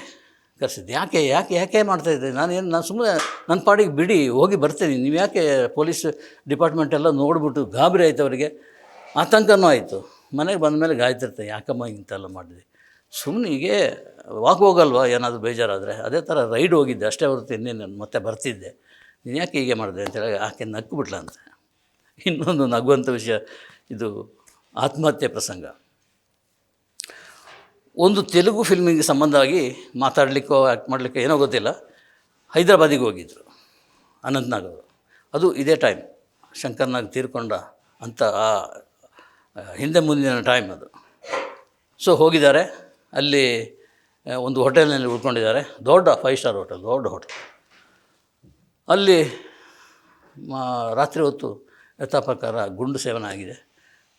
ಕರೆಸಿದ್ದು. ಯಾಕೆ ಮಾಡ್ತಾಯಿದ್ದೆ ನಾನು ಸುಮ್ಮನೆ ನನ್ನ ಪಾಡಿಗೆ ಬಿಡಿ, ಹೋಗಿ ಬರ್ತೀನಿ, ನೀವು ಯಾಕೆ ಪೊಲೀಸ್ ಡಿಪಾರ್ಟ್ಮೆಂಟ್ ಎಲ್ಲ ನೋಡಿಬಿಟ್ಟು ಗಾಬರಿ ಆಯಿತು ಅವರಿಗೆ, ಆತಂಕನೂ ಆಯಿತು. ಮನೆಗೆ ಬಂದ ಮೇಲೆ ಗಾಯ್ತಿರ್ತೆ, ಯಾಕಮ್ಮ ಇಂತೆಲ್ಲ ಮಾಡಿದೆ, ಸುಮ್ಮನೆ ಹೀಗೆ ವಾಕ್ ಹೋಗಲ್ವಾ ಏನಾದರೂ ಬೇಜಾರಾದರೆ, ಅದೇ ಥರ ರೈಡ್ ಹೋಗಿದ್ದೆ ಅಷ್ಟೇ ಹೊರತು ಇನ್ನೇನು ಮತ್ತೆ ಬರ್ತಿದ್ದೆ, ನೀನು ಯಾಕೆ ಹೀಗೆ ಮಾಡಿದೆ ಅಂತೇಳಿ ಆಕೆ ನಕ್ಕು ಬಿಟ್ಲಂತೆ. ಇನ್ನೊಂದು ನಗುವಂಥ ವಿಷಯ, ಇದು ಆತ್ಮಹತ್ಯೆ ಪ್ರಸಂಗ. ಒಂದು ತೆಲುಗು ಫಿಲ್ಮಿಗೆ ಸಂಬಂಧವಾಗಿ ಮಾತಾಡಲಿಕ್ಕೋ ಆ್ಯಕ್ಟ್ ಮಾಡಲಿಕ್ಕೋ ಏನೋ ಗೊತ್ತಿಲ್ಲ, ಹೈದರಾಬಾದಿಗೆ ಹೋಗಿದ್ದರು ಅನಂತ್ನಾಗ್ ಅವರು. ಅದು ಇದೇ ಟೈಮ್ ಶಂಕರ್ನಾಗ್ ತೀರ್ಕೊಂಡ ಅಂತ ಹಿಂದೆ ಮುಂದಿನ ಟೈಮ್ ಅದು. ಸೊ ಹೋಗಿದ್ದಾರೆ, ಅಲ್ಲಿ ಒಂದು ಹೋಟೆಲ್ನಲ್ಲಿ ಉಳ್ಕೊಂಡಿದ್ದಾರೆ, ದೊಡ್ಡ 5 ಸ್ಟಾರ್ ಹೋಟೆಲ್, ದೊಡ್ಡ ಹೋಟೆಲ್. ಅಲ್ಲಿ ರಾತ್ರಿ ಹೊತ್ತು ಯಥಾಪ್ರಕಾರ ಗುಂಡು ಸೇವನೆ ಆಗಿದೆ,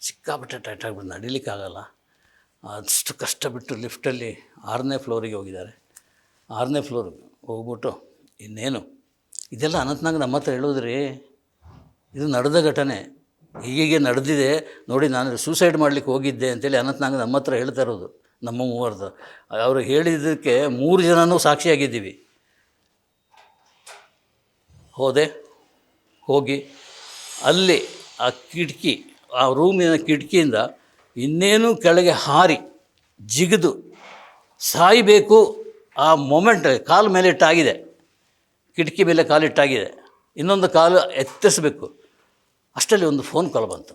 ಸಿಕ್ಕಾಪಟ್ಟೆ ಟೈಟ್ ಆಗಿಬಿಟ್ಟು ನಡೀಲಿಕ್ಕಾಗಲ್ಲ. ಅಷ್ಟು ಕಷ್ಟ ಬಿಟ್ಟು ಲಿಫ್ಟಲ್ಲಿ 6ನೇ ಫ್ಲೋರಿಗೆ ಹೋಗಿದ್ದಾರೆ. 6ನೇ ಫ್ಲೋರಿಗೆ ಹೋಗ್ಬಿಟ್ಟು ಇನ್ನೇನು ಇದೆಲ್ಲ ಅನಂತ್ನಾಗ್ ನಮ್ಮ ಹತ್ರ ಹೇಳೋದ್ರಿ, ಇದು ನಡೆದ ಘಟನೆ, ಹೀಗೆ ನಡೆದಿದೆ ನೋಡಿ, ನಾನು ಸೂಸೈಡ್ ಮಾಡಲಿಕ್ಕೆ ಹೋಗಿದ್ದೆ ಅಂತೇಳಿ ಅನಂತ್ನಾಗ್ ನಮ್ಮ ಹತ್ರ ಹೇಳ್ತಾ ಇರೋದು. ನಮ್ಮ ಮೂವರ್ದು ಅವರು ಹೇಳಿದ್ದಕ್ಕೆ 3 ಜನನೂ ಸಾಕ್ಷಿಯಾಗಿದ್ದೀವಿ. ಹೋಗಿ ಅಲ್ಲಿ ಆ ಕಿಟಕಿ, ಆ ರೂಮಿನ ಕಿಟಕಿಯಿಂದ ಇನ್ನೇನು ಕೆಳಗೆ ಹಾರಿ ಜಿಗಿದು ಸಾಯಬೇಕು. ಆ ಮೊಮೆಂಟ್ ಕಾಲು ಮೇಲೆ ಇಟ್ಟಾಗಿದೆ, ಕಿಟಕಿ ಮೇಲೆ ಕಾಲಿಟ್ಟಾಗಿದೆ, ಇನ್ನೊಂದು ಕಾಲು ಎತ್ತಿಸಬೇಕು. ಅಷ್ಟರಲ್ಲಿ ಒಂದು ಫೋನ್ ಕಾಲ್ ಬಂತು.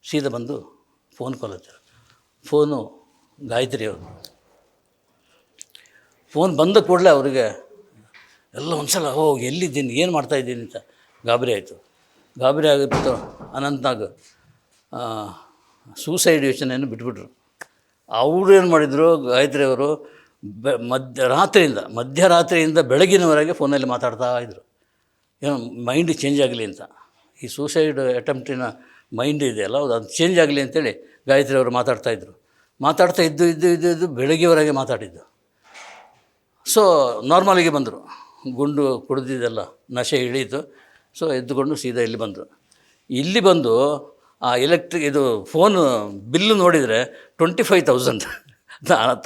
ಸೀದಾ ಬಂದು ಫೋನ್ ಕಾಲ್ ಹತ್ತಿರ, ಫೋನು ಗಾಯತ್ರಿ ಅವರು. ಫೋನ್ ಬಂದ ಕೂಡಲೇ ಅವರಿಗೆ ಎಲ್ಲ ಒಂದು ಸಲ ಎಲ್ಲಿದ್ದೀನಿ, ಏನು ಮಾಡ್ತಾಯಿದ್ದೀನಿ ಅಂತ ಗಾಬರಿ ಆಯಿತು. ಗಾಬರಿ ಆಗಿಬಿಟ್ಟು ಅನಂತ್ನಾಗ್ ಸೂಸೈಡ್ ಯೋಚನೆಯನ್ನು ಬಿಟ್ಬಿಟ್ರು. ಅವರು ಏನು ಮಾಡಿದರು, ಗಾಯತ್ರಿ ಅವರು ಮಧ್ಯರಾತ್ರಿಯಿಂದ ಬೆಳಗಿನವರೆಗೆ ಫೋನಲ್ಲಿ ಮಾತಾಡ್ತಾ ಇದ್ದರು, ಏನೋ ಮೈಂಡ್ ಚೇಂಜ್ ಆಗಲಿ ಅಂತ. ಈ ಸೂಸೈಡ್ ಅಟೆಂಪ್ಟಿನ ಮೈಂಡ್ ಇದೆಯಲ್ಲ, ಅದು ಚೇಂಜ್ ಆಗಲಿ ಅಂತೇಳಿ ಗಾಯತ್ರಿ ಅವರು ಮಾತಾಡ್ತಾ ಇದ್ದು ಬೆಳಗ್ಗೆವರೆಗೆ ಮಾತಾಡಿದ್ದು. ಸೊ ನಾರ್ಮಲಿಗೆ ಬಂದರು, ಗುಂಡು ಕುಡಿದಿದ್ದೆಲ್ಲ ನಶೆ ಇಳೀತು. ಸೊ ಎದ್ದುಕೊಂಡು ಸೀದಾ ಇಲ್ಲಿ ಬಂದು ಆ ಇದು ಫೋನು ಬಿಲ್ಲು ನೋಡಿದರೆ 25,000.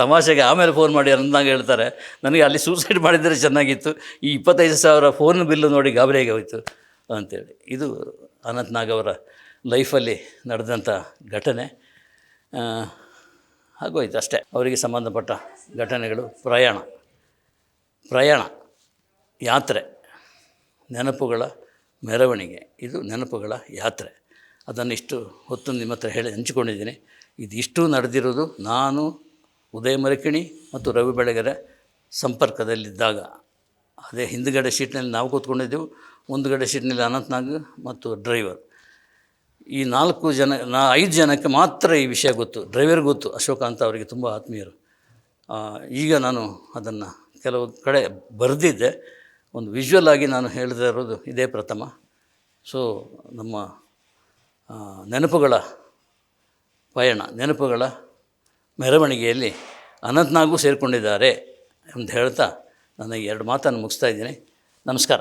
ತಮಾಷೆಗೆ ಆಮೇಲೆ ಫೋನ್ ಮಾಡಿ ಅನಂತ್ನಾಗ್ ಹೇಳ್ತಾರೆ, ನನಗೆ ಅಲ್ಲಿ ಸೂಸೈಡ್ ಮಾಡಿದರೆ ಚೆನ್ನಾಗಿತ್ತು, ಈ 25,000 ಫೋನ್ ಬಿಲ್ಲು ನೋಡಿ ಗಾಬರಿಯಾಗಿ ಹೋಯಿತು ಅಂಥೇಳಿ. ಇದು ಅನಂತ್ನಾಗ್ ಅವರ ಲೈಫಲ್ಲಿ ನಡೆದಂಥ ಘಟನೆ. ಆಗೋಯ್ತು ಅಷ್ಟೇ. ಅವರಿಗೆ ಸಂಬಂಧಪಟ್ಟ ಘಟನೆಗಳು, ಪ್ರಯಾಣ, ಯಾತ್ರೆ, ನೆನಪುಗಳ ಮೆರವಣಿಗೆ, ಇದು ನೆನಪುಗಳ ಯಾತ್ರೆ. ಅದನ್ನಿಷ್ಟು ಹೊತ್ತು ನಿಮ್ಮ ಹತ್ರ ಹಂಚಿಕೊಂಡಿದ್ದೀನಿ. ಇದಿಷ್ಟು ನಡೆದಿರೋದು ನಾನು ಉದಯ ಮರಿಕಿಣಿ ಮತ್ತು ರವಿ ಬೆಳಗೆರೆ ಸಂಪರ್ಕದಲ್ಲಿದ್ದಾಗ. ಅದೇ ಹಿಂದುಗಡೆ ಸೀಟ್ನಲ್ಲಿ ನಾವು ಕೂತ್ಕೊಂಡಿದ್ದೆವು, ಮುಂದುಗಡೆ ಸೀಟ್ನಲ್ಲಿ ಅನಂತ್ನಾಗ್ ಮತ್ತು ಡ್ರೈವರ್. ಈ 5 ಜನಕ್ಕೆ ಮಾತ್ರ ಈ ವಿಷಯ ಗೊತ್ತು. ಡ್ರೈವರ್ ಗೊತ್ತು, ಅಶೋಕ ಅಂತ ಅವರಿಗೆ ತುಂಬ ಆತ್ಮೀಯರು. ಈಗ ನಾನು ಅದನ್ನು ಕೆಲವು ಕಡೆ ಬರೆದಿದ್ದೆ, ಒಂದು ವಿಜುವಲ್ ಆಗಿ ನಾನು ಹೇಳ್ತಾ ಇರೋದು ಇದೇ ಪ್ರಥಮ. ಸೊ ನಮ್ಮ ನೆನಪುಗಳ ಪಯಣ, ನೆನಪುಗಳ ಮೆರವಣಿಗೆಯಲ್ಲಿ ಅನಂತ್ನಾಗೂ ಸೇರಿಕೊಂಡಿದ್ದಾರೆ ಅಂತ ಹೇಳ್ತಾ ನನಗೆ 2 ಮಾತನ್ನು ಮುಗಿಸ್ತಾ ಇದ್ದೀನಿ. ನಮಸ್ಕಾರ.